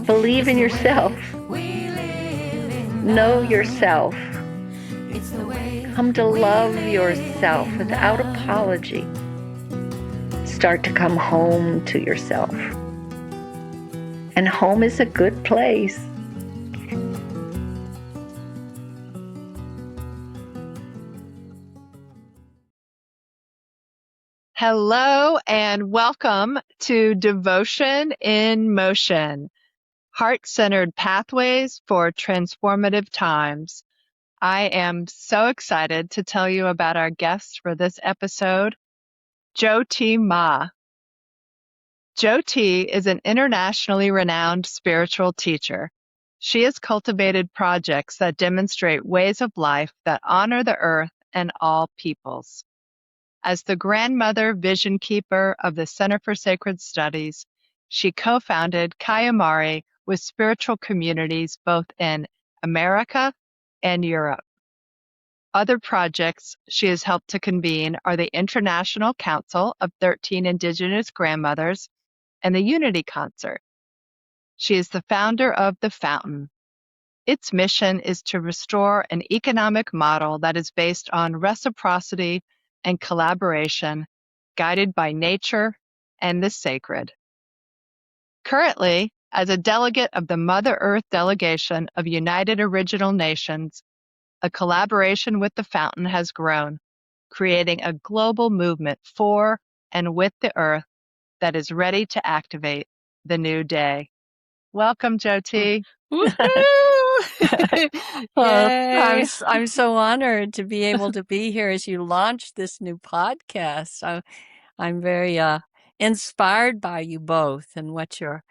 Believe in yourself. Know yourself. Come to love yourself without apology. Start to come home to yourself. And home is a good place. Hello and welcome to Devotion in Motion, Heart-Centered Pathways for Transformative Times. I am so excited to tell you about our guest for this episode, Jyoti Ma. Jyoti is an internationally renowned spiritual teacher. She has cultivated projects that demonstrate ways of life that honor the earth and all peoples. As the grandmother vision keeper of the Center for Sacred Studies, she co-founded Kayamari with spiritual communities both in America and Europe. Other projects she has helped to convene are the International Council of 13 Indigenous Grandmothers and the Unity Concert. She is the founder of The Fountain. Its mission is to restore an economic model that is based on reciprocity and collaboration, guided by nature and the sacred. Currently, as a delegate of the Mother Earth delegation of United Original Nations, a collaboration with the Fountain has grown, creating a global movement for and with the earth that is ready to activate the new day. Welcome, Jyoti. Well, I'm so honored to be able to be here as you launch this new podcast. I'm very inspired by you both and what you're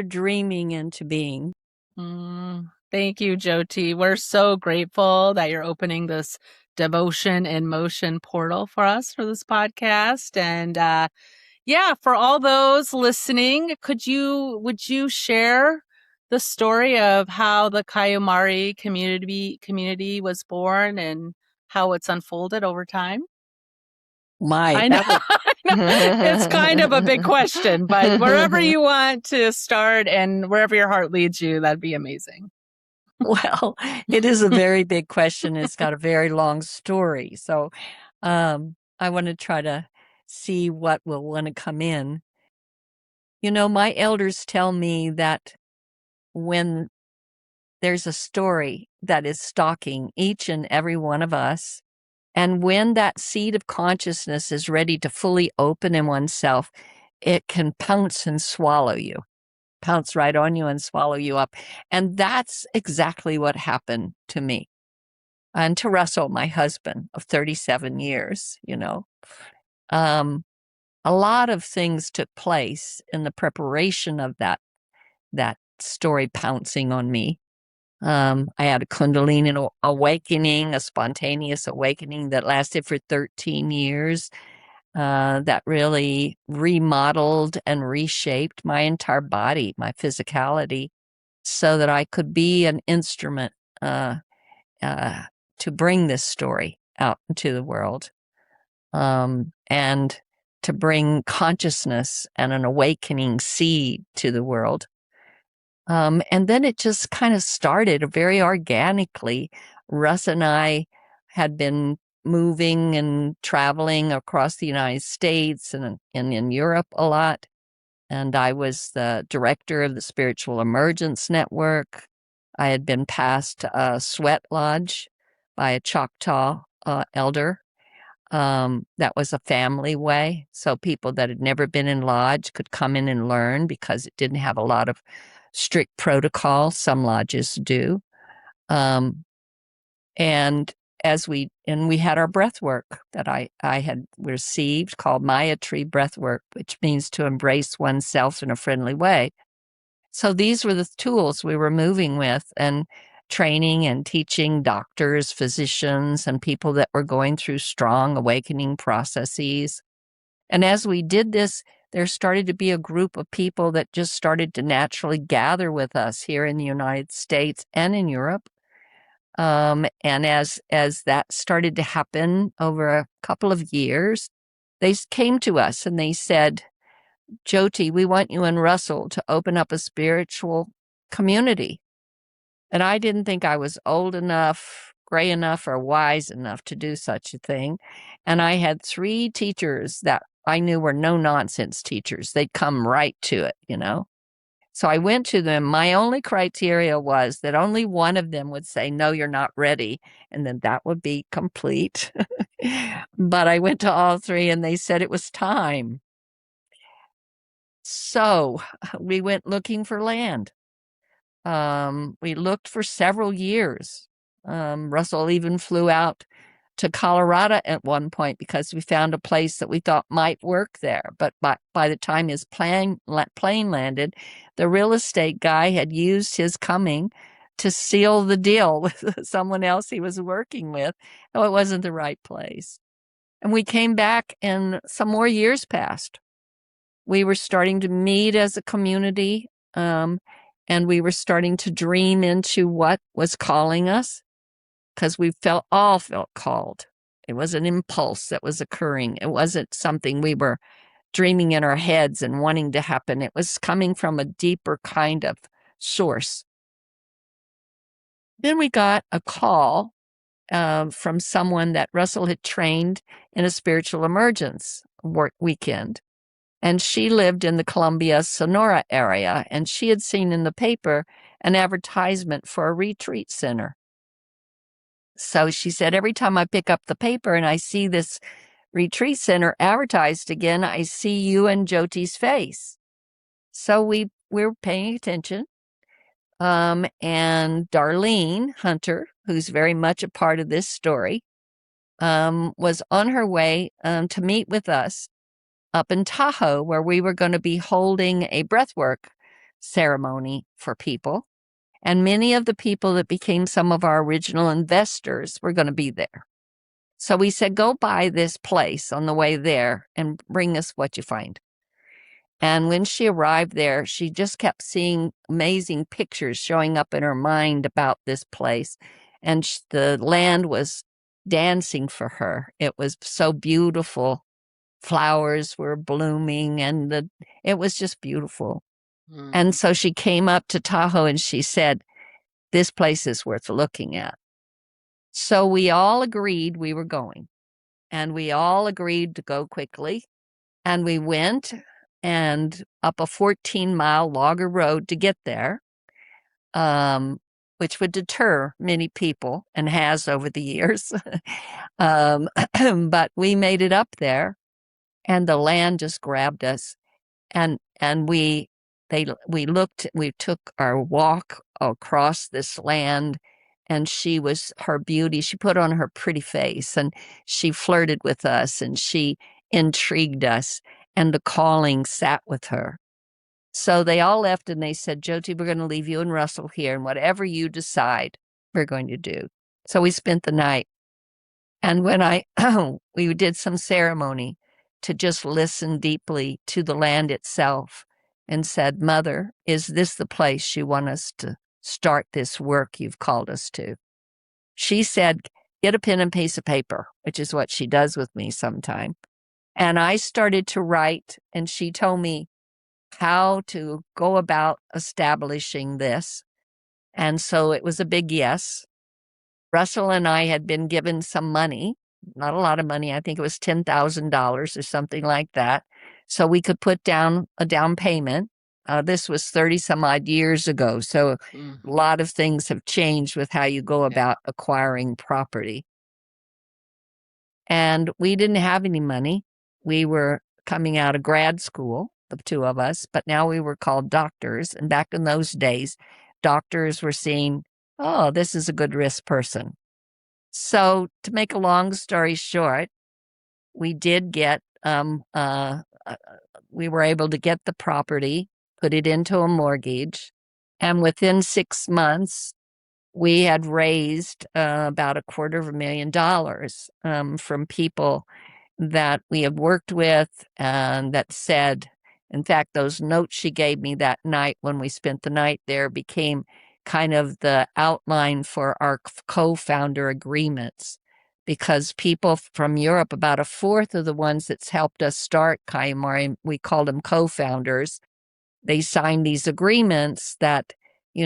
dreaming into being. Thank you, Jyoti. We're so grateful that you're opening this Devotion in Motion portal for us for this podcast. And for all those listening, would you share the story of how the Kayamari community was born and how it's unfolded over time? I know. It's kind of a big question, but wherever you want to start and wherever your heart leads you, that'd be amazing. Well, it is a very big question. It's got a very long story. So I want to try to see what will want to come in. You know, my elders tell me that when there's a story that is stalking each and every one of us, and when that seed of consciousness is ready to fully open in oneself, it can pounce and swallow you, pounce right on you and swallow you up. And that's exactly what happened to me. And to Russell, my husband of 37 years, you know. A lot of things took place in the preparation of that story pouncing on me. I had a Kundalini awakening, a spontaneous awakening that lasted for 13 years, that really remodeled and reshaped my entire body, my physicality, so that I could be an instrument to bring this story out into the world, and to bring consciousness and an awakening seed to the world. And then it just kind of started very organically. Russ and I had been moving and traveling across the United States and in Europe a lot. And I was the director of the Spiritual Emergence Network. I had been passed a sweat lodge by a Choctaw elder. That was a family way. So people that had never been in lodge could come in and learn because it didn't have a lot of strict protocol. Some lodges do. And we had our breath work that I had received called Maya Tree breath work, which means to embrace oneself in a friendly way. So these were the tools we were moving with and training and teaching doctors, physicians, and people that were going through strong awakening processes. And as we did this, there started to be a group of people that just started to naturally gather with us here in the United States and in Europe. And as that started to happen over a couple of years, they came to us and they said, Jyoti, we want you and Russell to open up a spiritual community. And I didn't think I was old enough, gray enough, or wise enough to do such a thing. And I had 3 teachers that I knew were no-nonsense teachers. They'd come right to it, you know. So I went to them. My only criteria was that only one of them would say, no, you're not ready. And then that would be complete. But I went to all 3 and they said it was time. So we went looking for land. We looked for several years. Russell even flew out to Colorado at one point because we found a place that we thought might work there. But by the time his plane landed, the real estate guy had used his coming to seal the deal with someone else he was working with. Oh, it wasn't the right place. And we came back and some more years passed. We were starting to meet as a community, and we were starting to dream into what was calling us, because we all felt called. It was an impulse that was occurring. It wasn't something we were dreaming in our heads and wanting to happen. It was coming from a deeper kind of source. Then we got a call from someone that Russell had trained in a spiritual emergence work weekend. And she lived in the Columbia, Sonora area, and she had seen in the paper an advertisement for a retreat center. So she said, every time I pick up the paper and I see this retreat center advertised again, I see you and Jyoti's face. So we were paying attention. And Darlene Hunter, who's very much a part of this story, was on her way to meet with us up in Tahoe, where we were going to be holding a breathwork ceremony for people. And many of the people that became some of our original investors were going to be there. So we said, go by this place on the way there and bring us what you find. And when she arrived there, she just kept seeing amazing pictures showing up in her mind about this place. And the land was dancing for her. It was so beautiful. Flowers were blooming and it was just beautiful. Mm-hmm. And so she came up to Tahoe and she said, this place is worth looking at. So we all agreed we were going, and we all agreed to go quickly. And we went and up a 14-mile logger road to get there, which would deter many people and has over the years. But we made it up there. And the land just grabbed us, and we took our walk across this land, and her beauty, she put on her pretty face, and she flirted with us, and she intrigued us, and the calling sat with her. So they all left, and they said, Jyoti, we're going to leave you and Russell here, and whatever you decide, we're going to do. So we spent the night, and when we did some ceremony to just listen deeply to the land itself and said, Mother, is this the place you want us to start this work you've called us to? She said, get a pen and piece of paper, which is what she does with me sometime. And I started to write, and she told me how to go about establishing this. And so it was a big yes. Russell and I had been given some money. Not a lot of money. I think it was $10,000 or something like that. So we could put down a down payment. This was 30 some odd years ago. So a lot of things have changed with how you go about acquiring property. And we didn't have any money. We were coming out of grad school, the 2 of us, but now we were called doctors. And back in those days, doctors were seen, oh, this is a good risk person. So to make a long story short, we did get, we were able to get the property, put it into a mortgage, and within 6 months, we had raised about $250,000 from people that we had worked with, and that said, in fact, those notes she gave me that night when we spent the night there became kind of the outline for our co-founder agreements, because people from Europe, about 1/4 of the ones that's helped us start Kayamari, we called them co-founders, they signed these agreements that,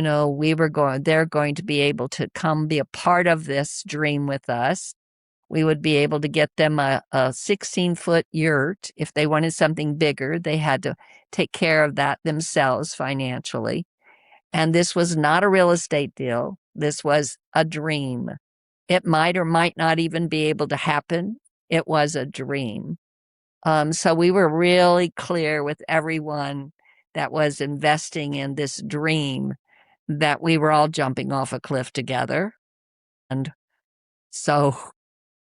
they're going to be able to come be a part of this dream with us. We would be able to get them a 16-foot yurt. If they wanted something bigger, they had to take care of that themselves financially. And this was not a real estate deal. This was a dream. It might or might not even be able to happen. It was a dream. So we were really clear with everyone that was investing in this dream that we were all jumping off a cliff together. And so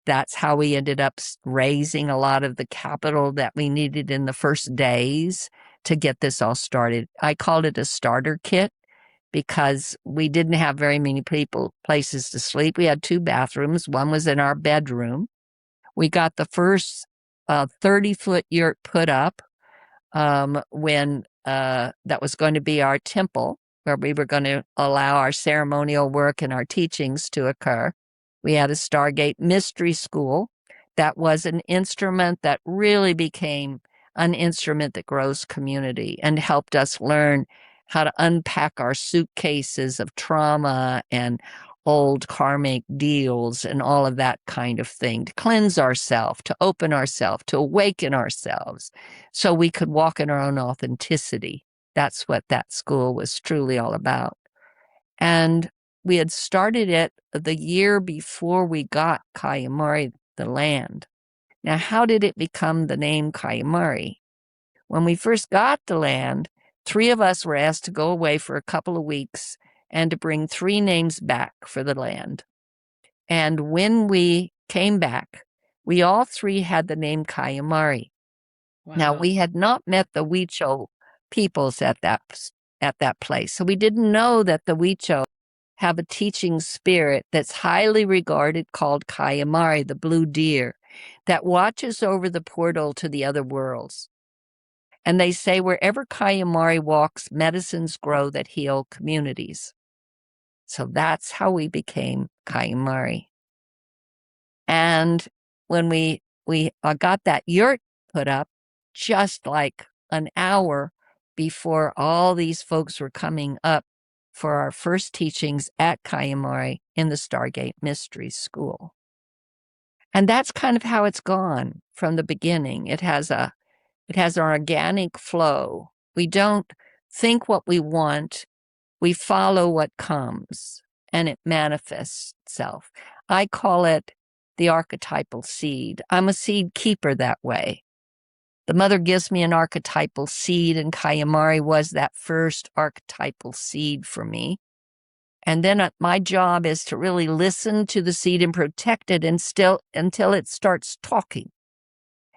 that's how we ended up raising a lot of the capital that we needed in the first days to get this all started. I called it a starter kit because we didn't have very many places to sleep. We had 2 bathrooms. One was in our bedroom. We got the first 30-foot yurt put up when that was going to be our temple, where we were going to allow our ceremonial work and our teachings to occur. We had a Stargate Mystery School. That was an instrument that really became an instrument that grows community and helped us learn how to unpack our suitcases of trauma and old karmic deals and all of that kind of thing, to cleanse ourselves, to open ourselves, to awaken ourselves so we could walk in our own authenticity. That's what that school was truly all about. And we had started it the year before we got Kayamari, the land. Now, how did it become the name Kayamari? When we first got the land, 3 of us were asked to go away for a couple of weeks and to bring 3 names back for the land. And when we came back, we all 3 had the name Kayamari. Wow. Now, we had not met the Huichol peoples at that place, so we didn't know that the Huichol have a teaching spirit that's highly regarded called Kayamari, the blue deer, that watches over the portal to the other worlds. And they say wherever Kayamari walks, medicines grow that heal communities. So that's how we became Kayamari. And when we got that yurt put up, just like an hour before all these folks were coming up for our first teachings at Kayamari in the Stargate Mystery School. And that's kind of how it's gone from the beginning. It has an organic flow. We don't think what we want. We follow what comes, and it manifests itself. I call it the archetypal seed. I'm a seed keeper that way. The mother gives me an archetypal seed, and Kayamari was that first archetypal seed for me. And then my job is to really listen to the seed and protect it until it starts talking.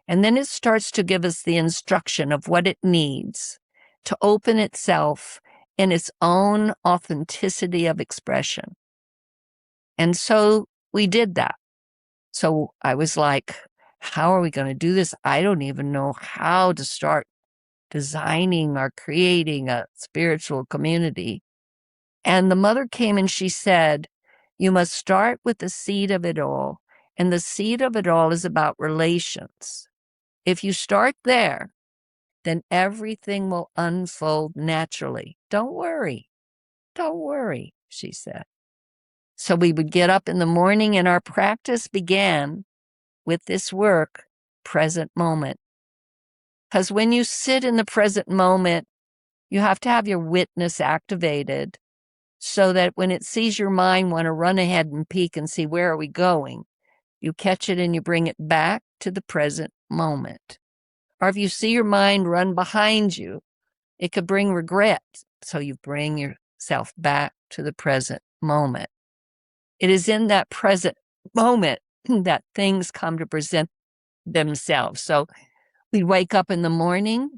And then it starts to give us the instruction of what it needs to open itself in its own authenticity of expression. And so we did that. So I was like, how are we going to do this? I don't even know how to start designing or creating a spiritual community. And the mother came and she said, you must start with the seed of it all. And the seed of it all is about relations. If you start there, then everything will unfold naturally. Don't worry. Don't worry, she said. So we would get up in the morning and our practice began with this work, present moment. Because when you sit in the present moment, you have to have your witness activated so that when it sees your mind want to run ahead and peek and see where are we going, you catch it and you bring it back to the present moment. Or if you see your mind run behind you, it could bring regret. So you bring yourself back to the present moment. It is in that present moment that things come to present themselves. So we'd wake up in the morning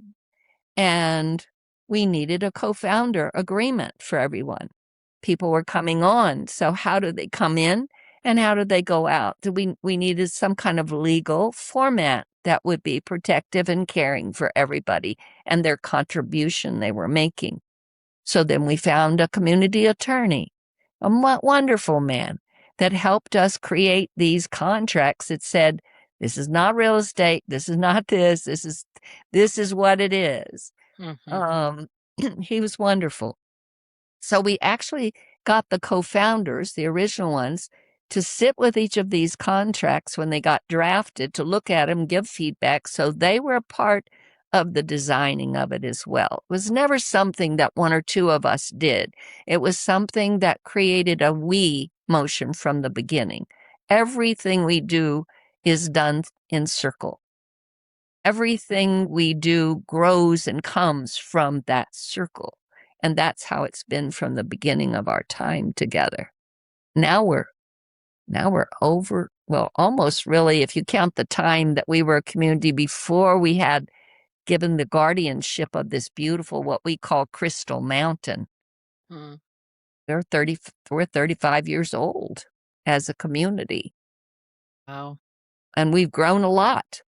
and we needed a co-founder agreement for everyone. People were coming on. So how do they come in and how do they go out? We needed some kind of legal format that would be protective and caring for everybody and their contribution they were making. So then we found a community attorney, a wonderful man that helped us create these contracts that said, this is not real estate, this is not this is what it is. Mm-hmm. He was wonderful. So we actually got the co-founders, the original ones, to sit with each of these contracts when they got drafted, to look at them, give feedback. So they were a part of the designing of it as well. It was never something that one or two of us did. It was something that created a we motion from the beginning. Everything we do is done in circle. Everything we do grows and comes from that circle. And that's how it's been from the beginning of our time together. Now we're over, well, almost really, if you count the time that we were a community before we had given the guardianship of this beautiful, what we call Crystal Mountain. Mm. We're 35 years old as a community. Wow. And we've grown a lot.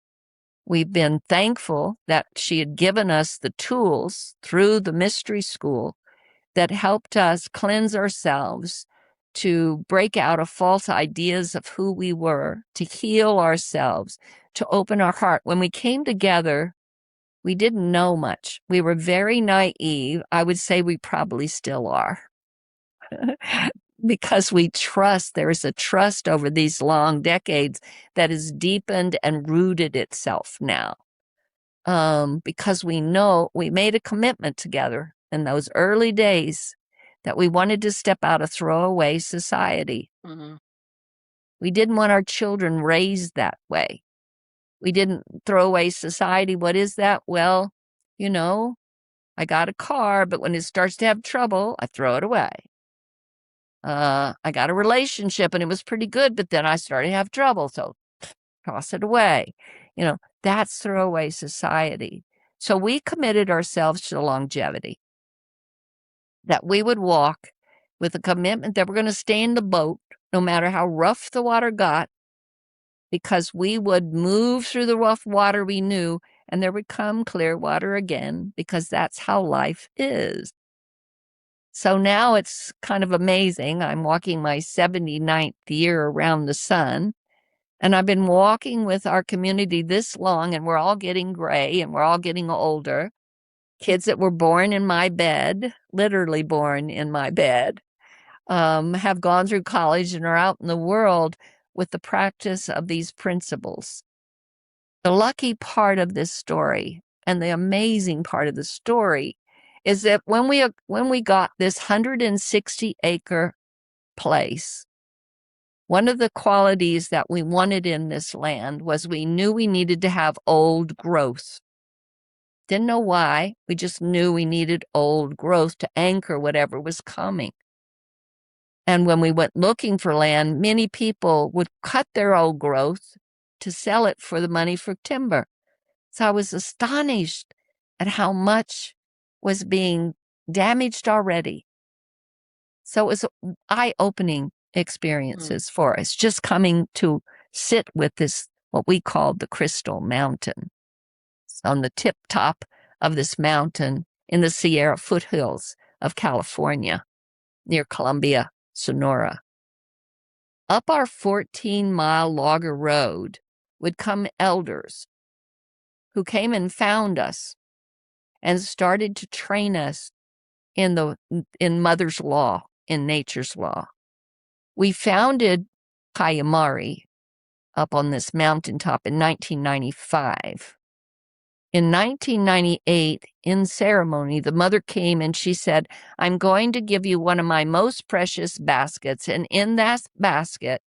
We've been thankful that she had given us the tools through the mystery school that helped us cleanse ourselves, to break out of false ideas of who we were, to heal ourselves, to open our heart. When we came together, we didn't know much. We were very naive. I would say we probably still are. Because we trust, there is a trust over these long decades that has deepened and rooted itself now. Because we know we made a commitment together in those early days that we wanted to step out of throwaway society. Mm-hmm. We didn't want our children raised that way. We didn't throw away society. What is that? Well, you know, I got a car, but when it starts to have trouble, I throw it away. I got a relationship and it was pretty good, but then I started to have trouble, so toss it away. You know, that's throwaway society. So we committed ourselves to longevity, that we would walk with a commitment that we're going to stay in the boat no matter how rough the water got, because we would move through the rough water we knew, and there would come clear water again, because that's how life is. So now it's kind of amazing. I'm walking my 79th year around the sun, and I've been walking with our community this long, and we're all getting gray and we're all getting older. Kids that were born in my bed, literally born in my bed, have gone through college and are out in the world with the practice of these principles. The lucky part of this story, and the amazing part of the story, is that when we got this 160-acre place, one of the qualities that we wanted in this land was we knew we needed to have old growth. Didn't know why, we just knew we needed old growth to anchor whatever was coming. And when we went looking for land, many people would cut their old growth to sell it for the money for timber. So I was astonished at how much was being damaged already. So it was eye-opening experiences for us, just coming to sit with this, what we called the Crystal Mountain. It's on the tip top of this mountain in the Sierra foothills of California, near Columbia, Sonora. Up our 14-mile logger road would come elders who came and found us and started to train us in mother's law, in nature's law. We founded Kayamari up on this mountaintop in 1995. In 1998, in ceremony, the mother came and she said, "I'm going to give you one of my most precious baskets, and in that basket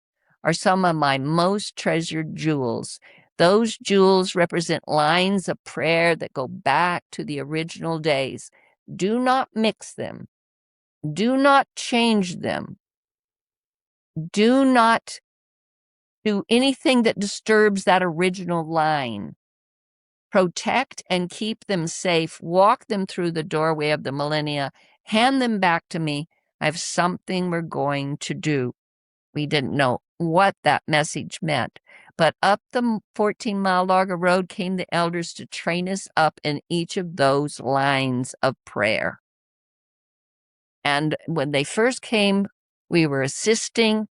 are some of my most treasured jewels. Those jewels represent lines of prayer that go back to the original days. Do not mix them. Do not change them. Do not do anything that disturbs that original line. Protect and keep them safe. Walk them through the doorway of the millennia. Hand them back to me. I have something we're going to do." We didn't know what that message meant. But up the 14-mile logger road came the elders to train us up in each of those lines of prayer. And when they first came, we were assisting.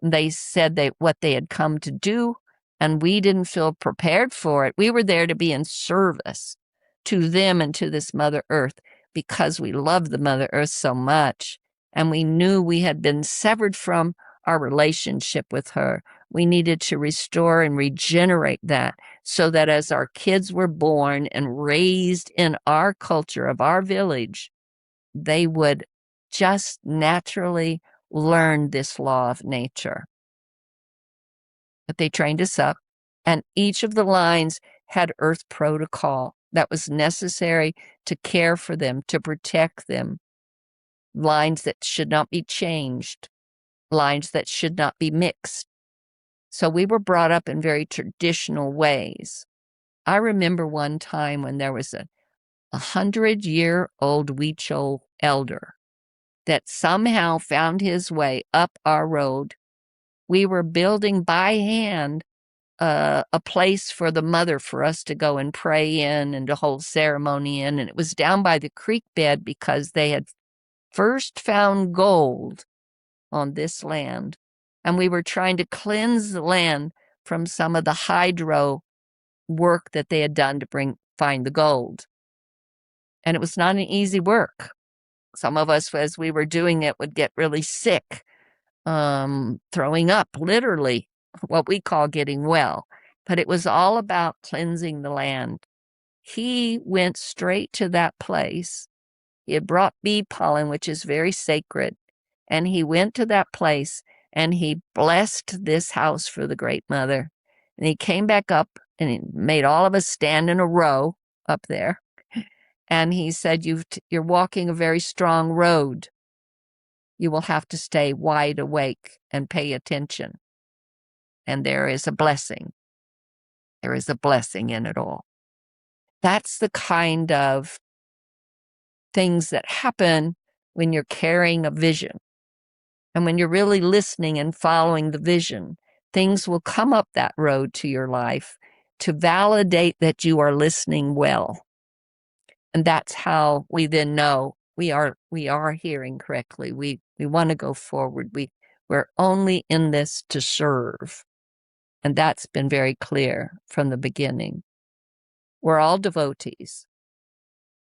They said what they had come to do, and we didn't feel prepared for it. We were there to be in service to them and to this Mother Earth, because we love the Mother Earth so much. and we knew we had been severed from our relationship with her. We needed to restore and regenerate that so that as our kids were born and raised in our culture of our village, they would just naturally learn this law of nature. But they trained us up, and each of the lines had earth protocol that was necessary to care for them, to protect them. Lines that should not be changed, lines that should not be mixed. So we were brought up in very traditional ways. I remember one time when there was a 100-year-old Huichol elder that somehow found his way up our road. We were building by hand a place for the mother for us to go and pray in and to hold ceremony in. And it was down by the creek bed because they had first found gold on this land. And we were trying to cleanse the land from some of the hydro work that they had done to find the gold. And it was not an easy work. Some of us, as we were doing it, would get really sick, throwing up, literally, what we call getting well. But it was all about cleansing the land. He went straight to that place. He had brought bee pollen, which is very sacred, and he went to that place and he blessed this house for the Great Mother. And he came back up and he made all of us stand in a row up there. And he said, you're walking a very strong road. You will have to stay wide awake and pay attention. And there is a blessing. There is a blessing in it all. That's the kind of things that happen when you're carrying a vision. And when you're really listening and following the vision, things will come up that road to your life to validate that you are listening well. And that's how we then know we are hearing correctly. We want to go forward. We're only in this to serve. And that's been very clear from the beginning. We're all devotees.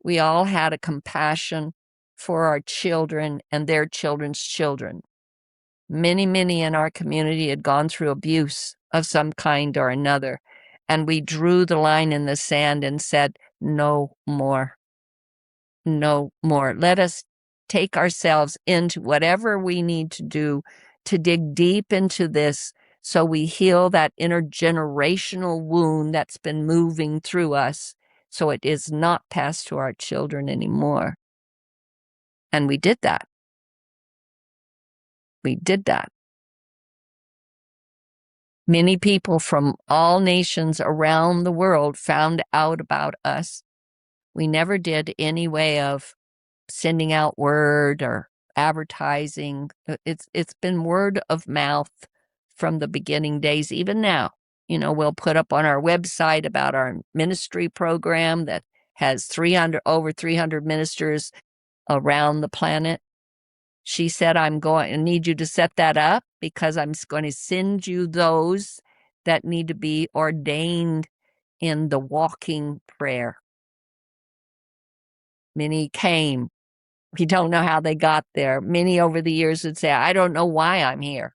We all had a compassion for our children and their children's children. Many, many in our community had gone through abuse of some kind or another. And we drew the line in the sand and said, no more. No more. Let us take ourselves into whatever we need to do to dig deep into this so we heal that intergenerational wound that's been moving through us so it is not passed to our children anymore. And we did that. We did that. Many people from all nations around the world found out about us. We never did any way of sending out word or advertising. It's been word of mouth from the beginning days. Even now, we'll put up on our website about our ministry program that has over 300 ministers around the planet. She said, I need you to set that up because I'm going to send you those that need to be ordained in the walking prayer. Many came. We don't know how they got there. Many over the years would say, I don't know why I'm here.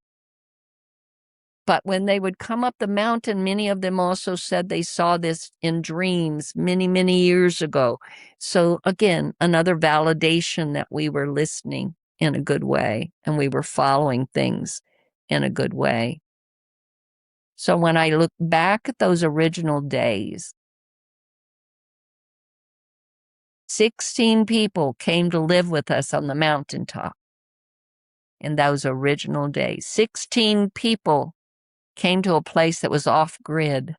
But when they would come up the mountain, many of them also said they saw this in dreams many, many years ago. So again, another validation that we were listening in a good way and we were following things in a good way. So when I look back at those original days, 16 people came to live with us on the mountaintop in those original days. 16 people came to a place that was off grid.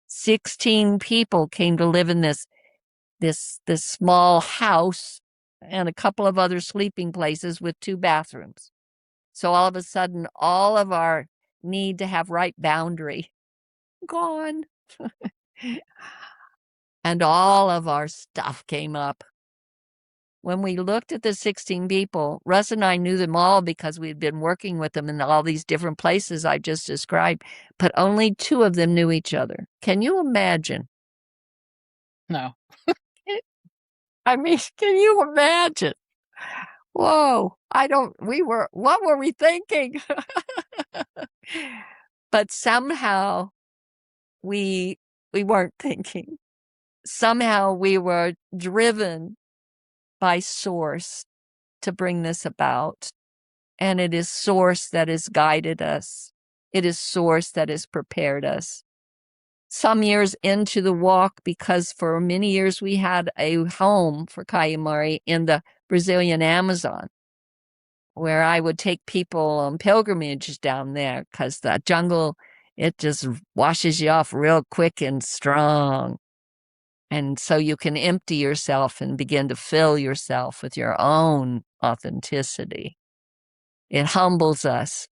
16 people came to live in this small house and a couple of other sleeping places with 2 bathrooms. So all of a sudden, all of our need to have right boundary gone. And all of our stuff came up. When we looked at the 16 people, Russ and I knew them all because we had been working with them in all these different places I just described, but only 2 of them knew each other. Can you imagine? No. I mean, can you imagine? Whoa, what were we thinking? But somehow we weren't thinking. Somehow we were driven by Source to bring this about. And it is Source that has guided us. It is Source that has prepared us. Some years into the walk, because for many years we had a home for Kayamari in the Brazilian Amazon, where I would take people on pilgrimages down there, because the jungle, it just washes you off real quick and strong. And so you can empty yourself and begin to fill yourself with your own authenticity. It humbles us.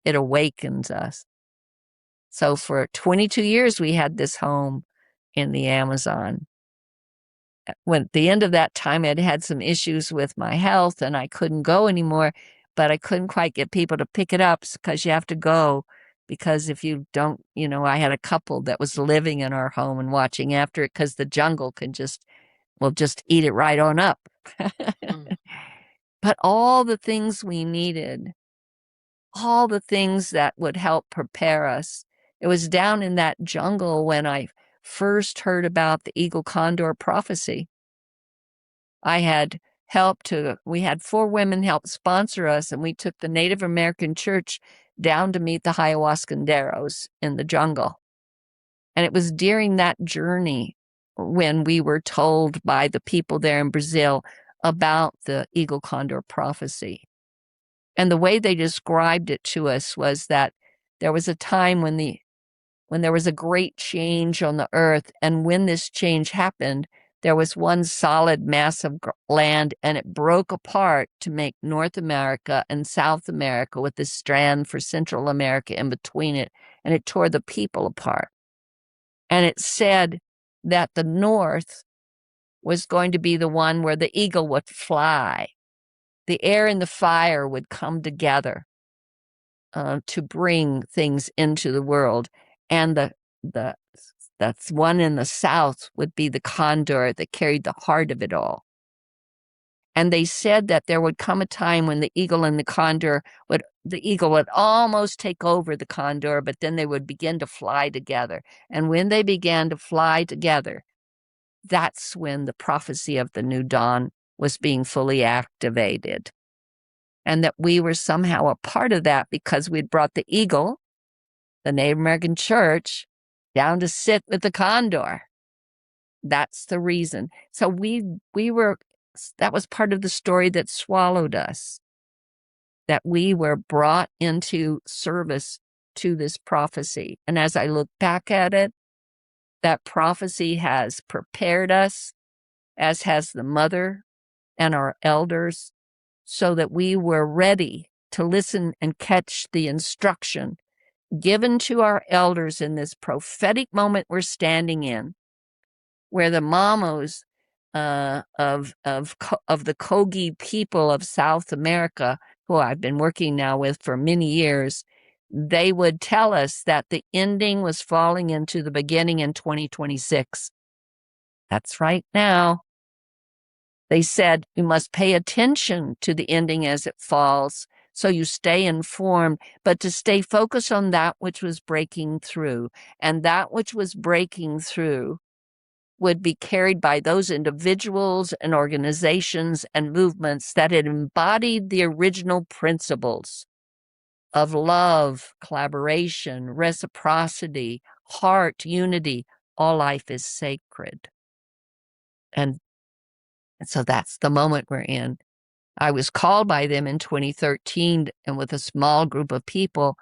It awakens us. So for 22 years, we had this home in the Amazon. When at the end of that time, I'd had some issues with my health and I couldn't go anymore, but I couldn't quite get people to pick it up because you have to go. Because if you don't, I had a couple that was living in our home and watching after it, because the jungle can just eat it right on up. But all the things we needed, all the things that would help prepare us. It was down in that jungle when I first heard about the Eagle Condor prophecy. We had 4 women help sponsor us, and we took the Native American church down to meet the ayahuascanderos in the jungle. And it was during that journey when we were told by the people there in Brazil about the Eagle Condor prophecy. And the way they described it to us was that there was a time when there was a great change on the earth. And when this change happened, there was one solid mass of land, and it broke apart to make North America and South America, with this strand for Central America in between it. And it tore the people apart. And it said that the North was going to be the one where the eagle would fly. The air and the fire would come together to bring things into the world. And that's one in the South would be the condor that carried the heart of it all. And they said that there would come a time when the eagle and the eagle would almost take over the condor, but then they would begin to fly together. And when they began to fly together, that's when the prophecy of the new dawn was being fully activated. And that we were somehow a part of that because we'd brought the eagle, the Native American church, down to sit with the condor. That's the reason. So that was part of the story that swallowed us, that we were brought into service to this prophecy. And as I look back at it, that prophecy has prepared us, as has the mother and our elders, so that we were ready to listen and catch the instruction given to our elders in this prophetic moment we're standing in, where the mamos of the Kogi people of South America, who I've been working now with for many years, they would tell us that the ending was falling into the beginning in 2026. That's right now. They said you must pay attention to the ending as it falls, so you stay informed, but to stay focused on that which was breaking through. And that which was breaking through would be carried by those individuals and organizations and movements that had embodied the original principles of love, collaboration, reciprocity, heart, unity. All life is sacred. And so that's the moment we're in. I was called by them in 2013 and with a small group of people.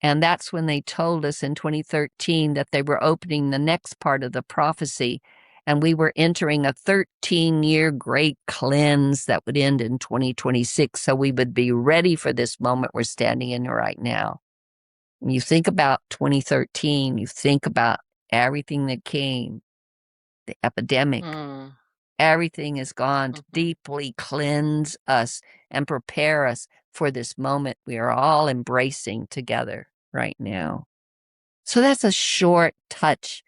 And that's when they told us in 2013 that they were opening the next part of the prophecy. And we were entering a 13-year great cleanse that would end in 2026. So we would be ready for this moment we're standing in right now. When you think about 2013, you think about everything that came, the epidemic. Everything has gone to deeply cleanse us and prepare us for this moment we are all embracing together right now. So that's a short touch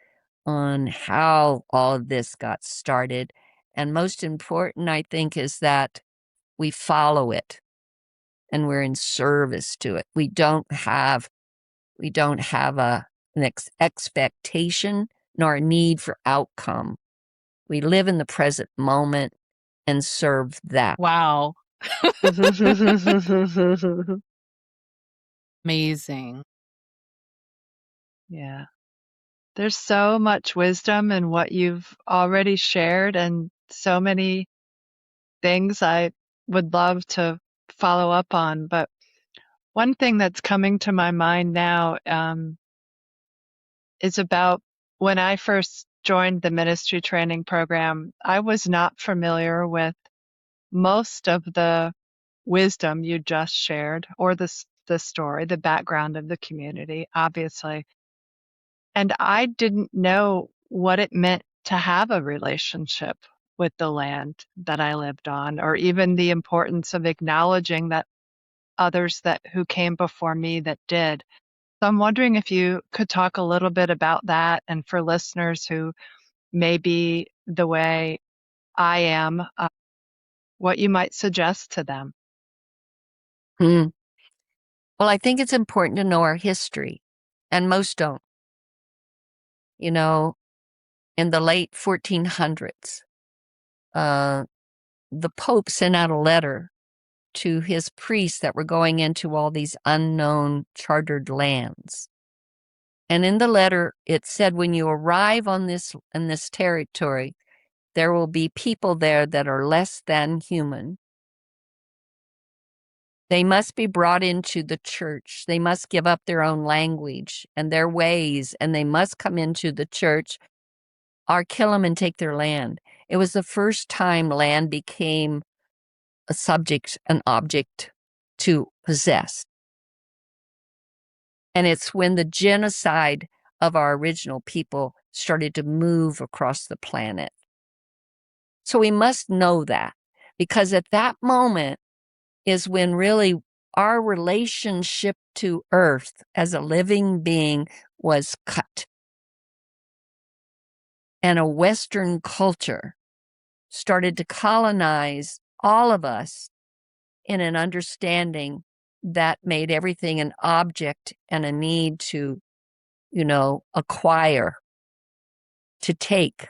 on how all of this got started. And most important, I think, is that we follow it and we're in service to it. We don't have an expectation nor a need for outcome. We live in the present moment and serve that. Wow. Amazing. Yeah. There's so much wisdom in what you've already shared, and so many things I would love to follow up on. But one thing that's coming to my mind now is about when I first joined the ministry training program. I was not familiar with most of the wisdom you just shared, or the story, the background of the community, obviously. And I didn't know what it meant to have a relationship with the land that I lived on, or even the importance of acknowledging that others that who came before me that did. So I'm wondering if you could talk a little bit about that, and for listeners who may be the way I am, what you might suggest to them. Well, I think it's important to know our history, and most don't. You know, in the late 1400s, the Pope sent out a letter to his priests that were going into all these unknown chartered lands. And in the letter, it said, when you arrive in this territory, there will be people there that are less than human. They must be brought into the church. They must give up their own language and their ways, and they must come into the church or kill them and take their land. It was the first time land became an object to possess. And it's when the genocide of our original people started to move across the planet. So we must know that, because at that moment is when really our relationship to Earth as a living being was cut. And a Western culture started to colonize all of us in an understanding that made everything an object and a need to, acquire, to take.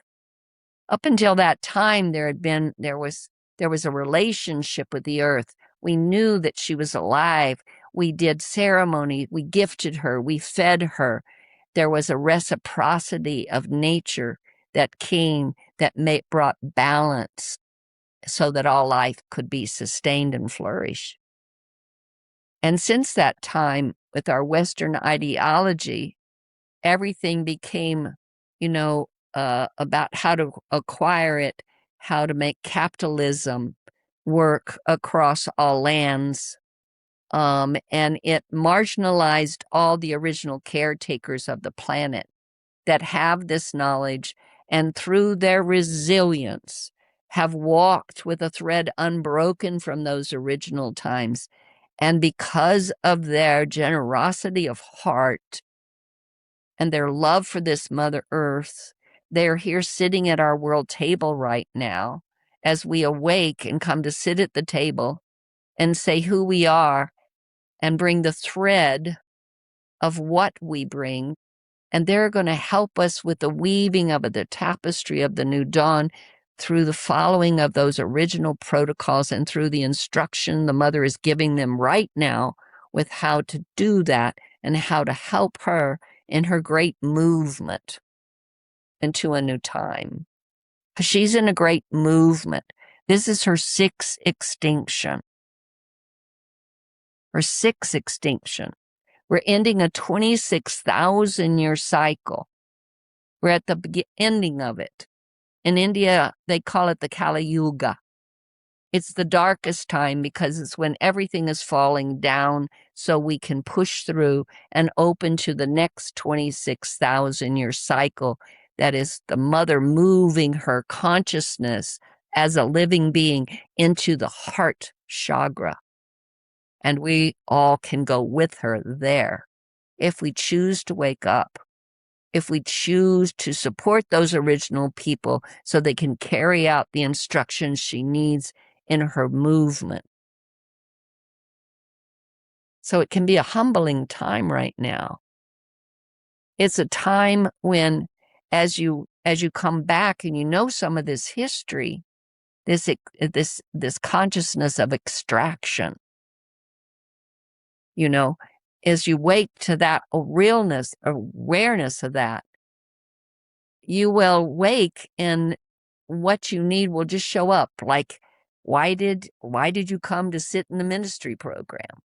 Up until that time, there was a relationship with the earth. We knew that she was alive. We did ceremony. We gifted her. We fed her. There was a reciprocity of nature that came that brought balance so that all life could be sustained and flourish. And since that time, with our Western ideology, everything became, about how to acquire it, how to make capitalism work across all lands. And it marginalized all the original caretakers of the planet that have this knowledge, and through their resilience have walked with a thread unbroken from those original times. And because of their generosity of heart and their love for this Mother Earth, they're here sitting at our world table right now as we awake and come to sit at the table and say who we are and bring the thread of what we bring. And they're going to help us with the weaving of the tapestry of the new dawn through the following of those original protocols and through the instruction the Mother is giving them right now with how to do that and how to help her in her great movement into a new time. Because she's in a great movement. This is her sixth extinction. Her sixth extinction. We're ending a 26,000 year cycle. We're at the ending of it. In India, they call it the Kali Yuga. It's the darkest time because it's when everything is falling down so we can push through and open to the next 26,000 year cycle. That is the Mother moving her consciousness as a living being into the heart chakra. And we all can go with her there if we choose to wake up, if we choose to support those original people so they can carry out the instructions she needs in her movement. So it can be a humbling time right now. It's a time when, as you come back and you know some of this history, this consciousness of extraction, as you wake to that realness, awareness of that, you will wake and what you need will just show up. Like, why did you come to sit in the ministry program?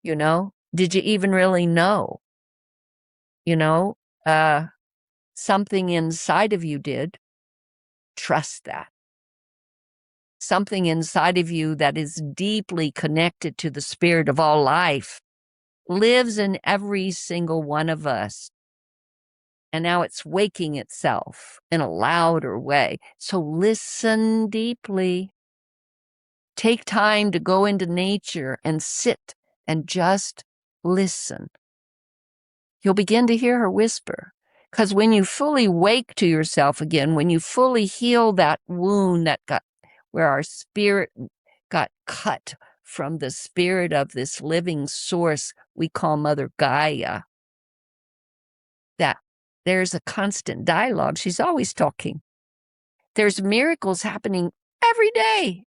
Did you even really know? Something inside of you did. Trust that. Something inside of you that is deeply connected to the spirit of all life lives in every single one of us. And now it's waking itself in a louder way. So listen deeply. Take time to go into nature and sit and just listen. You'll begin to hear her whisper. Because when you fully wake to yourself again, when you fully heal that wound where our spirit got cut from the spirit of this living source we call Mother Gaia, that there's a constant dialogue. She's always talking. There's miracles happening every day.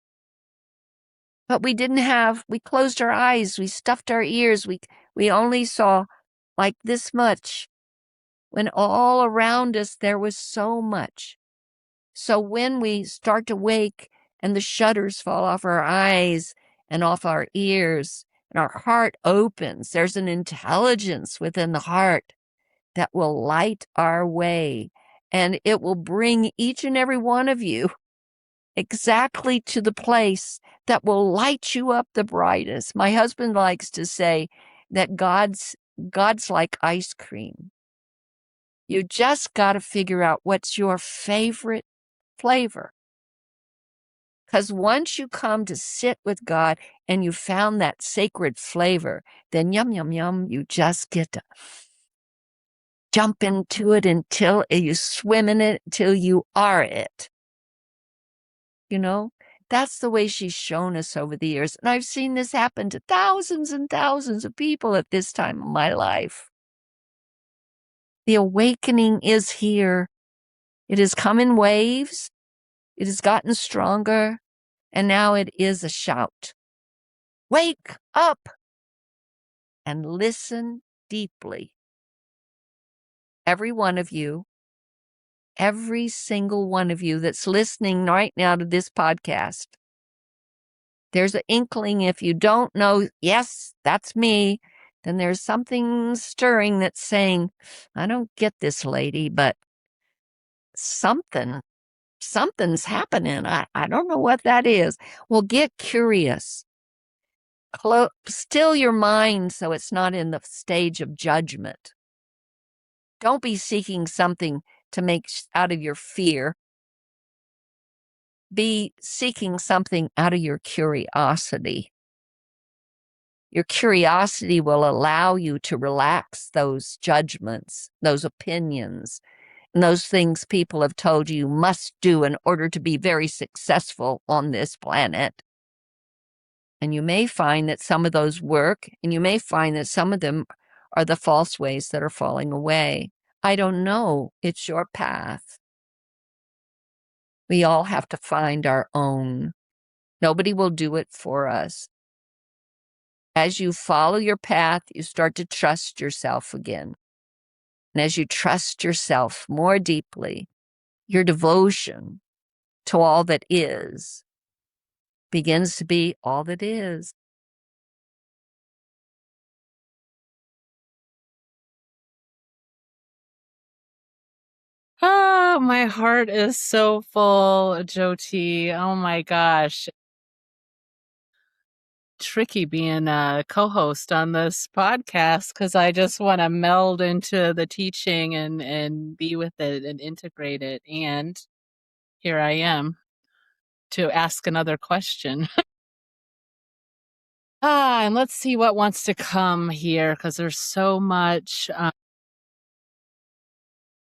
But we closed our eyes, we stuffed our ears, we only saw like this much, when all around us there was so much. So when we start to wake and the shutters fall off our eyes and off our ears and our heart opens, there's an intelligence within the heart that will light our way, and it will bring each and every one of you exactly to the place that will light you up the brightest. My husband likes to say that God's like ice cream. You just got to figure out what's your favorite flavor. Because once you come to sit with God and you found that sacred flavor, then yum, yum, yum, you just get to jump into it until you swim in it, until you are it. That's the way she's shown us over the years. And I've seen this happen to thousands and thousands of people at this time of my life. The awakening is here. It has come in waves. It has gotten stronger. And now it is a shout. Wake up and listen deeply. Every one of you, every single one of you that's listening right now to this podcast, there's an inkling. If you don't know, yes, that's me, then there's something stirring that's saying, I don't get this, lady, but something's happening. I don't know what that is. Well, get curious. Still your mind so it's not in the stage of judgment. Don't be seeking something to make out of your fear. Be seeking something out of your curiosity. Your curiosity will allow you to relax those judgments, those opinions, and those things people have told you must do in order to be very successful on this planet. And you may find that some of those work, and you may find that some of them are the false ways that are falling away. I don't know. It's your path. We all have to find our own. Nobody will do it for us. As you follow your path, you start to trust yourself again. And as you trust yourself more deeply, your devotion to all that is begins to be all that is. Oh, my heart is so full, Jyoti. Oh my gosh. Tricky being a co-host on this podcast because I just want to meld into the teaching and be with it and integrate it. And here I am to ask another question. And let's see what wants to come here because there's so much.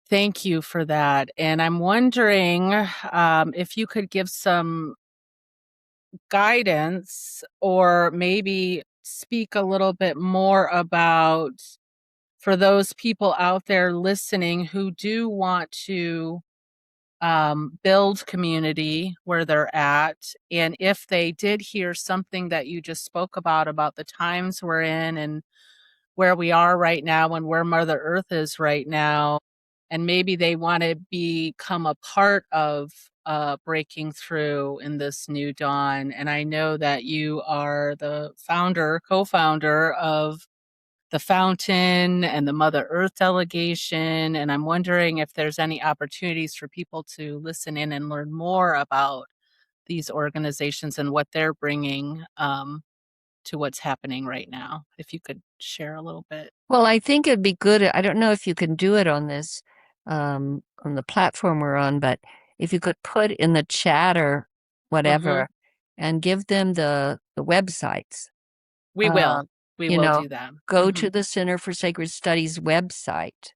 Thank you for that. And I'm wondering if you could give some guidance, or maybe speak a little bit more about, for those people out there listening who do want to build community where they're at. And if they did hear something that you just spoke about the times we're in and where we are right now and where Mother Earth is right now, and maybe they want to become a part of breaking through in this new dawn. And I know that you are the co-founder of the Fountain and the Mother Earth delegation. And I'm wondering if there's any opportunities for people to listen in and learn more about these organizations and what they're bringing to what's happening right now. If you could share a little bit. Well, I think it'd be good. I don't know if you can do it on this, on the platform we're on, but if you could put in the chat or whatever and give them the websites. We will. We will do that. Go to the Center for Sacred Studies website.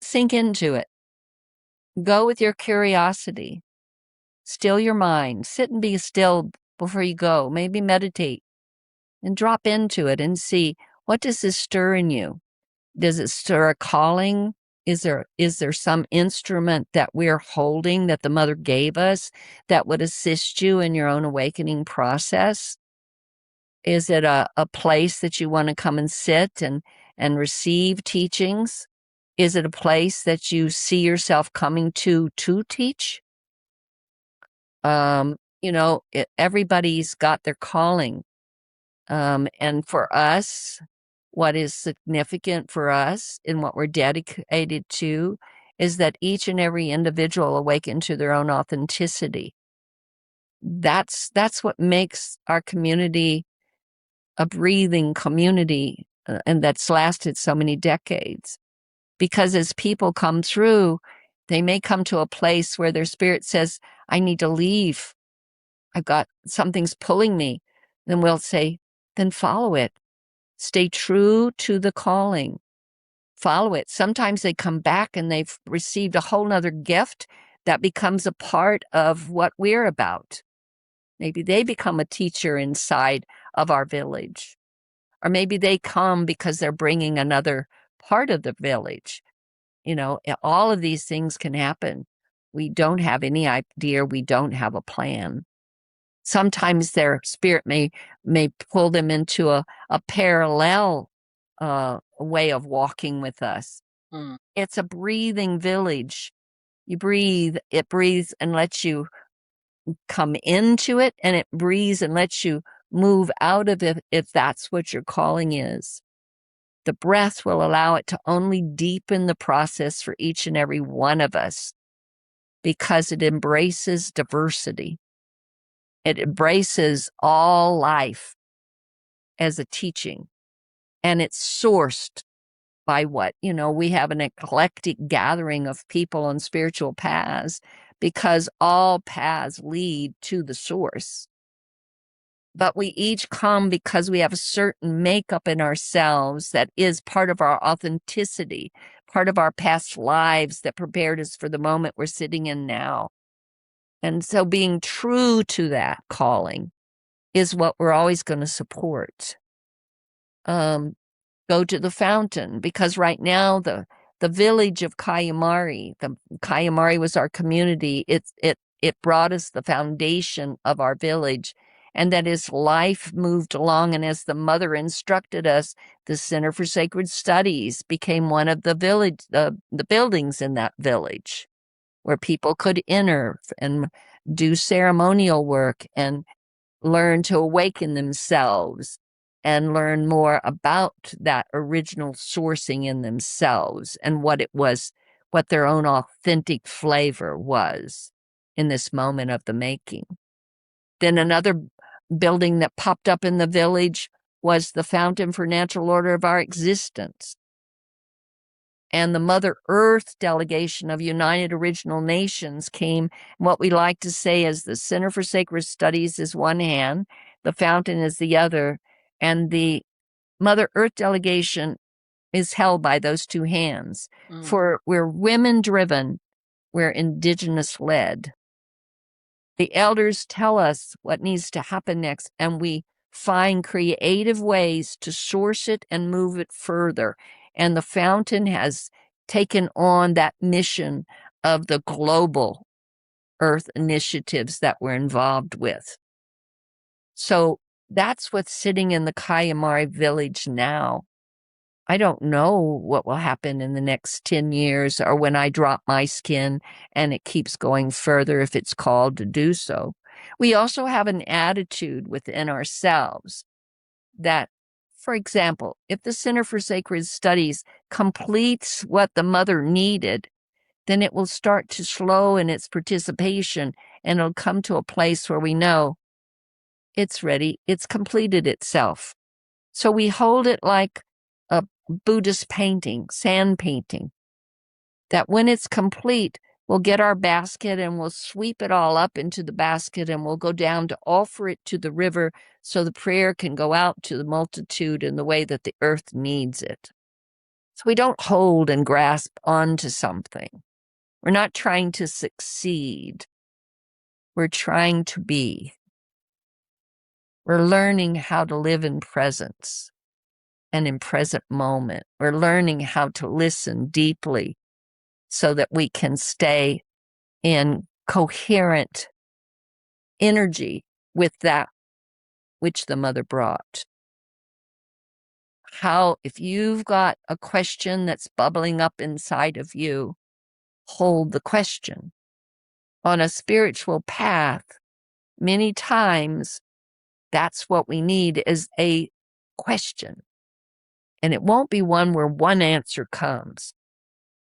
Sink into it. Go with your curiosity. Still your mind. Sit and be still before you go. Maybe meditate and drop into it and see, what does this stir in you? Does it stir a calling? Is there some instrument that we're holding that the Mother gave us that would assist you in your own awakening process? Is it a place that you want to come and sit and receive teachings? Is it a place that you see yourself coming to teach? Everybody's got their calling. And for us, what is significant for us and what we're dedicated to is that each and every individual awaken to their own authenticity. That's what makes our community a breathing community, and that's lasted so many decades. Because as people come through, they may come to a place where their spirit says, I need to leave. Something's pulling me. Then we'll say, then follow it. Stay true to the calling. Follow it. Sometimes they come back and they've received a whole nother gift that becomes a part of what we're about. Maybe they become a teacher inside of our village. Or maybe they come because they're bringing another part of the village. All of these things can happen. We don't have any idea. We don't have a plan. Sometimes their spirit may pull them into a parallel way of walking with us. It's a breathing village. You breathe, it breathes and lets you come into it, and it breathes and lets you move out of it if that's what your calling is. The breath will allow it to only deepen the process for each and every one of us because it embraces diversity. It embraces all life as a teaching, and it's sourced by what? We have an eclectic gathering of people on spiritual paths because all paths lead to the source. But we each come because we have a certain makeup in ourselves that is part of our authenticity, part of our past lives that prepared us for the moment we're sitting in now. And so being true to that calling is what we're always going to support. Go to the fountain, because right now the village of Kayamari, the Kayamari was our community. It brought us the foundation of our village, and that as life moved along and as the Mother instructed us, the Center for Sacred Studies became one of the buildings in that village where people could enter and do ceremonial work and learn to awaken themselves and learn more about that original sourcing in themselves and what it was, what their own authentic flavor was in this moment of the making. Then another building that popped up in the village was the Fountain for Natural Order of Our Existence. And the Mother Earth delegation of United Original Nations came. What we like to say is the Center for Sacred Studies is one hand, the Fountain is the other, and the Mother Earth delegation is held by those two hands. For we're women driven, we're indigenous led. The elders tell us what needs to happen next, and we find creative ways to source it and move it further. And the fountain has taken on that mission of the global Earth initiatives that we're involved with. So that's what's sitting in the Kayamari village now. I don't know what will happen in the next 10 years or when I drop my skin and it keeps going further if it's called to do so. We also have an attitude within ourselves that, for example, if the Center for Sacred Studies completes what the mother needed, then it will start to slow in its participation and it'll come to a place where we know it's ready, it's completed itself. So we hold it like a Buddhist painting, sand painting, that when it's complete, we'll get our basket and we'll sweep it all up into the basket and we'll go down to offer it to the river so the prayer can go out to the multitude in the way that the earth needs it. So we don't hold and grasp onto something. We're not trying to succeed. We're trying to be. We're learning how to live in presence and in present moment. We're learning how to listen deeply so that we can stay in coherent energy with that which the mother brought. How, if you've got a question that's bubbling up inside of you, hold the question. On a spiritual path, many times that's what we need is a question. And it won't be one where one answer comes.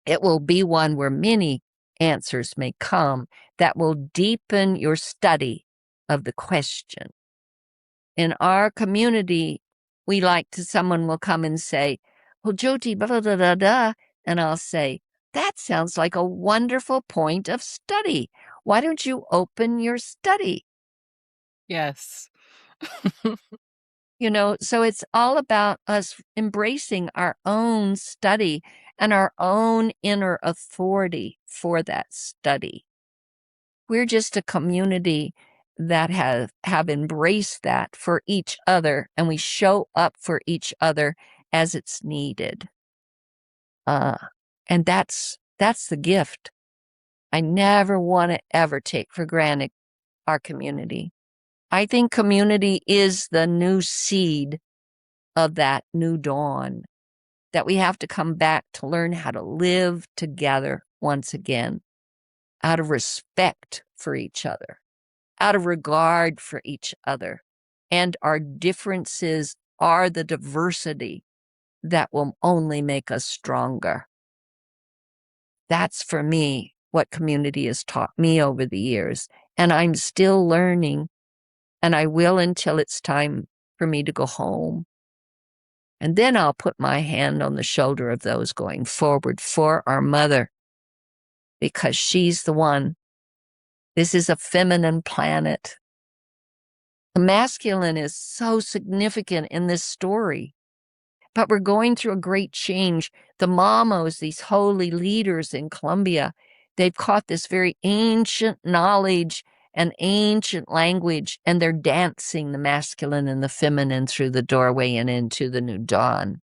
It will be one where many answers may come that will deepen your study of the question. In our community, we like to, someone will come and say, well, Jyoti, blah, blah, blah, blah, blah. And I'll say, that sounds like a wonderful point of study. Why don't you open your study? Yes. You know, so it's all about us embracing our own study and our own inner authority for that study. We're just a community that have embraced that for each other, and we show up for each other as it's needed. And that's the gift. I never want to ever take for granted our community. I think community is the new seed of that new dawn, that we have to come back to learn how to live together once again, out of respect for each other, out of regard for each other. And our differences are the diversity that will only make us stronger. That's, for me, what community has taught me over the years. And I'm still learning, and I will until it's time for me to go home. And then I'll put my hand on the shoulder of those going forward for our mother, because she's the one. This is a feminine planet. The masculine is so significant in this story, but we're going through a great change. The mamos, these holy leaders in Colombia, they've caught this very ancient knowledge and ancient language, and they're dancing the masculine and the feminine through the doorway and into the new dawn.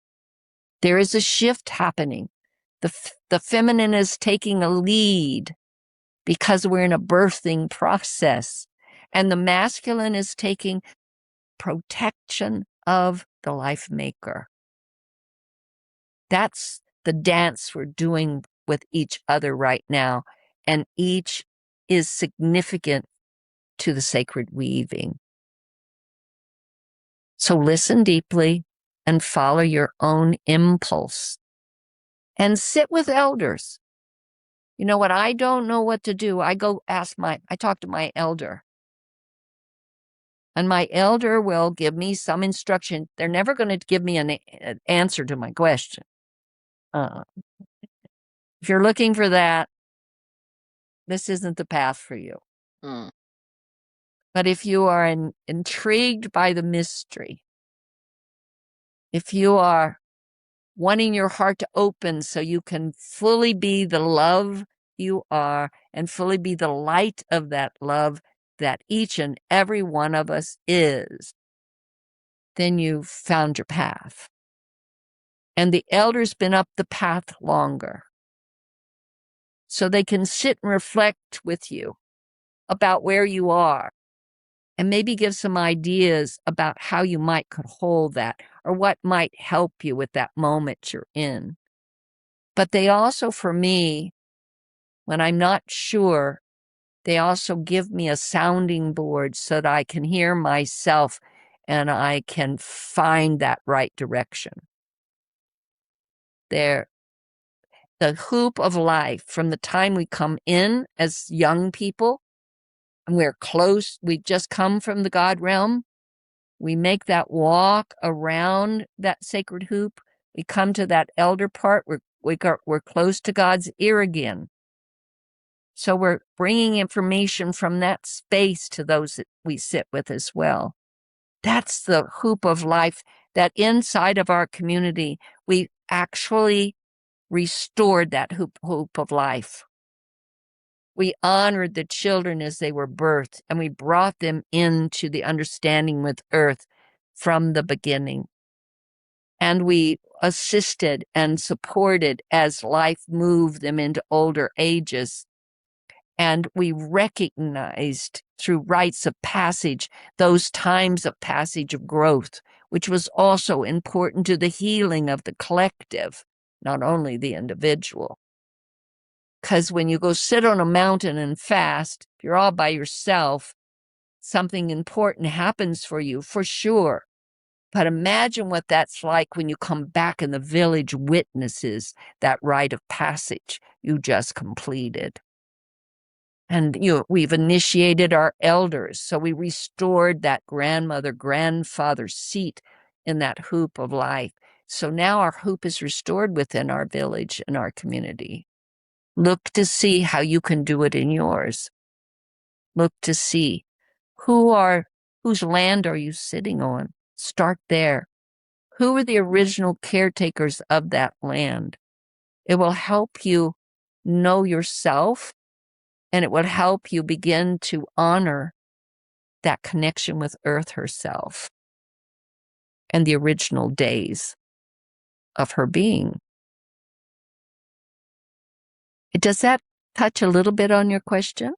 There is a shift happening. The feminine is taking a lead because we're in a birthing process, and the masculine is taking protection of the life maker. That's the dance we're doing with each other right now, and each is significant to the sacred weaving. So listen deeply and follow your own impulse, and sit with elders. You know what? I don't know what to do. I talk to my elder. And my elder will give me some instruction. They're never going to give me an answer to my question. If you're looking for that, this isn't the path for you. But if you are intrigued by the mystery, if you are wanting your heart to open so you can fully be the love you are and fully be the light of that love that each and every one of us is, then you've found your path. And the elder's been up the path longer. So they can sit and reflect with you about where you are and maybe give some ideas about how you might could hold that or what might help you with that moment you're in. But they also, for me, when I'm not sure, they also give me a sounding board so that I can hear myself and I can find that right direction. The hoop of life from the time we come in as young people, and we're close, we've just come from the God realm. We make that walk around that sacred hoop. We come to that elder part. We're close to God's ear again. So we're bringing information from that space to those that we sit with as well. That's the hoop of life, that inside of our community, we actually restored that hoop of life. We honored the children as they were birthed, and we brought them into the understanding with earth from the beginning. And we assisted and supported as life moved them into older ages. And we recognized through rites of passage those times of passage of growth, which was also important to the healing of the collective, not only the individual. Because when you go sit on a mountain and fast, if you're all by yourself, something important happens for you, for sure. But imagine what that's like when you come back and the village witnesses that rite of passage you just completed. And we've initiated our elders, so we restored that grandmother, grandfather seat in that hoop of life. So now our hoop is restored within our village and our community. Look to see how you can do it in yours. Look to see whose land are you sitting on? Start there. Who are the original caretakers of that land? It will help you know yourself, and it will help you begin to honor that connection with Earth herself and the original days of her being. Does that touch a little bit on your question?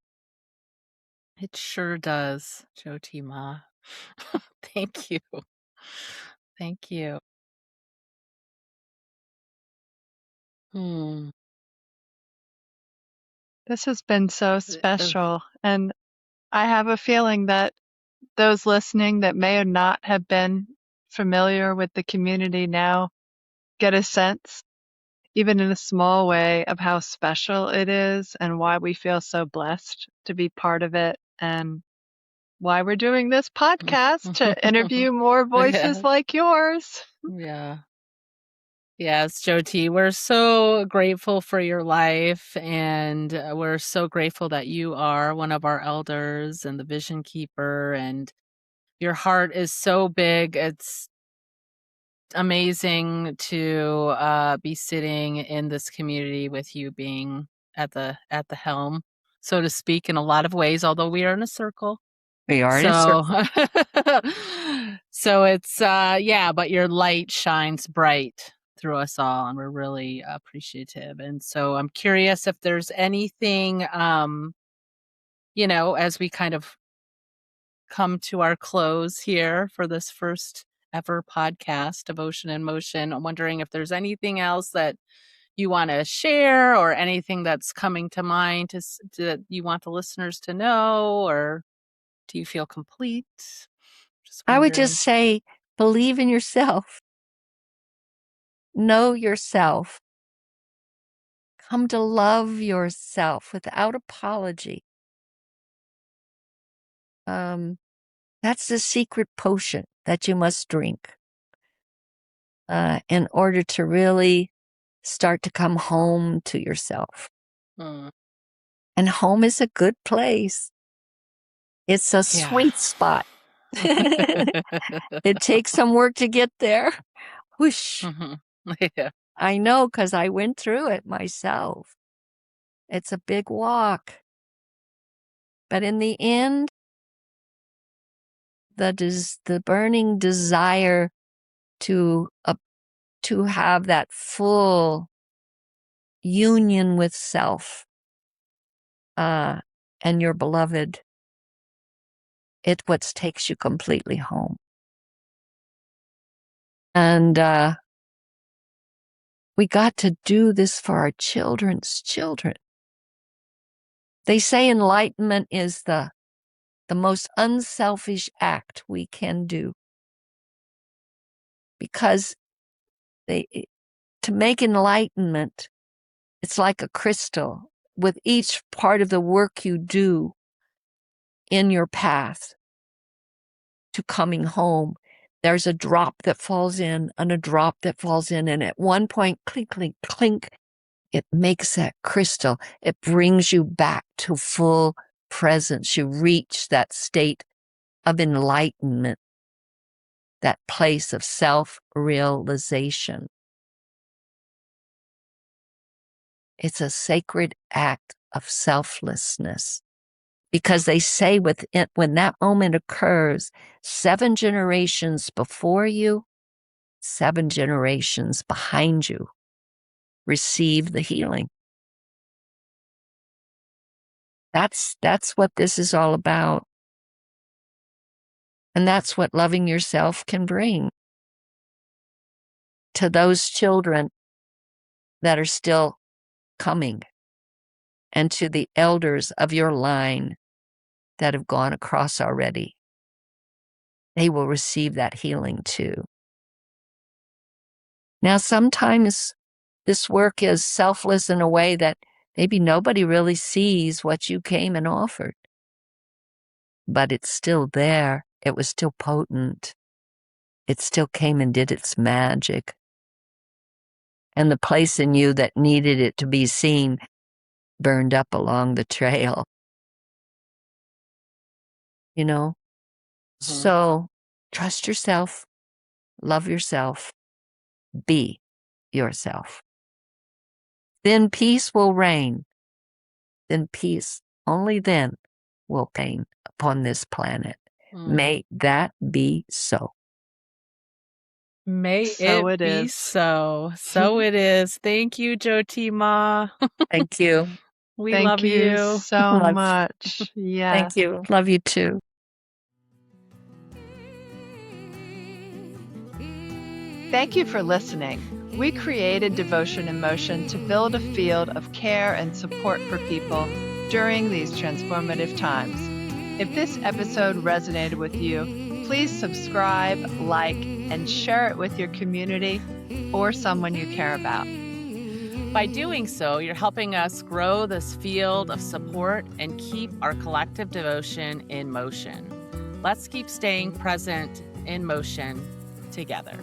It sure does, Jyoti Ma. Thank you. Thank you. This has been so special. And I have a feeling that those listening that may not have been familiar with the community now get a sense, even in a small way, of how special it is and why we feel so blessed to be part of it, and why we're doing this podcast to interview more voices like yours. Yeah. Yes, Jyoti, we're so grateful for your life, and we're so grateful that you are one of our elders and the vision keeper, and your heart is so big. It's amazing to be sitting in this community with you being at the helm, so to speak, in a lot of ways, although we are in a circle. We are in a circle. So it's but your light shines bright through us all, and we're really appreciative. And so I'm curious if there's anything as we kind of come to our close here for this first ever podcast, Devotion in Motion. I'm wondering if there's anything else that you want to share, or anything that's coming to mind that you want the listeners to know, or do you feel complete? I would just say, believe in yourself. Know yourself. Come to love yourself without apology. That's the secret potion that you must drink in order to really start to come home to yourself. And home is a good place. It's a sweet spot. It takes some work to get there. Whoosh. Yeah. I know, because I went through it myself. It's a big walk. But in the end, the burning desire to have that full union with self and your beloved. It what takes you completely home. And we got to do this for our children's children. They say enlightenment is the most unselfish act we can do. Because to make enlightenment, it's like a crystal. With each part of the work you do in your path to coming home, there's a drop that falls in and a drop that falls in. And at one point, clink, clink, clink, it makes that crystal. It brings you back to full presence. You reach that state of enlightenment, that place of self-realization. It's a sacred act of selflessness. Because they say when that moment occurs, 7 generations before you, 7 generations behind you receive the healing. That's what this is all about. And that's what loving yourself can bring to those children that are still coming, and to the elders of your line that have gone across already. They will receive that healing too. Now, sometimes this work is selfless in a way that maybe nobody really sees what you came and offered. But it's still there. It was still potent. It still came and did its magic. And the place in you that needed it to be seen burned up along the trail. You know? Mm-hmm. So trust yourself, love yourself, be yourself. Then peace will reign. Then peace, only then, will reign upon this planet. May that be so. May So it it be is. so. So it is. Thank you, Jyoti Ma. Thank you. We Thank love you you. so much. Yes. Thank you. Love you too. Thank you for listening. We created Devotion in Motion to build a field of care and support for people during these transformative times. If this episode resonated with you, please subscribe, like, and share it with your community or someone you care about. By doing so, you're helping us grow this field of support and keep our collective devotion in motion. Let's keep staying present in motion together.